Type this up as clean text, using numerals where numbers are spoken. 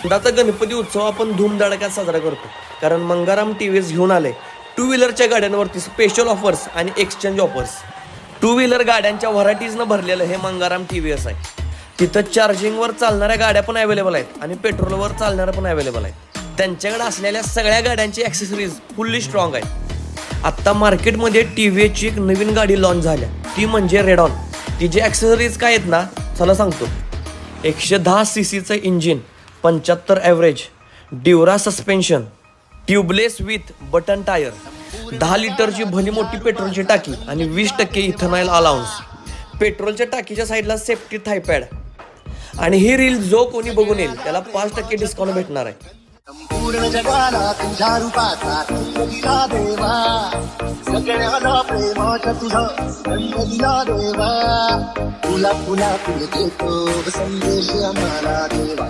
यंदाचा गणपती उत्सव आपण धूमधडाक्यात साजरा करतो, कारण मंगाराम टीव्हीज घेऊन आले टू व्हीलरच्या गाड्यांवरती स्पेशल ऑफर्स आणि एक्सचेंज ऑफर्स. टू व्हीलर गाड्यांच्या व्हरायटीजनं भरलेलं हे मंगाराम टीव्हीएस आहे. तिथं चार्जिंगवर चालणाऱ्या गाड्या पण अवेलेबल आहेत आणि पेट्रोलवर चालणाऱ्या पण अवेलेबल आहेत. त्यांच्याकडे असलेल्या सगळ्या गाड्यांची ॲक्सेसरीज फुल्ली स्ट्रॉंग आहेत. आत्ता मार्केटमध्ये टीव्हीएसची एक नवीन गाडी लॉन्च झाल्या, ती म्हणजे रेडॉन. तिची ॲक्सेसरीज काय आहेत ना, चला सांगतो. 110 सीसीचं इंजिन, 75 ॲव्हरेज, ड्युरा suspension, tubeless with button tyre, 10 लिटरची भली मोठी पेट्रोलची टाकी आणि 20% इथेनॉल अलाउन्स. पेट्रोलच्या टाकीच्या साईडला सेफ्टी थायपॅड. आणि ही रील जो कोणी बघून येईल त्याला 5% डिस्काउंट भेटणार आहे. संपूर्ण जगाला तुझ्या रूपाचा रंग दिला देवा, सगळ्याला प्रेमाच्या तुझा रंग दिला देवा, तुला फुला फुल देतो संदेश आम्हाला देवा.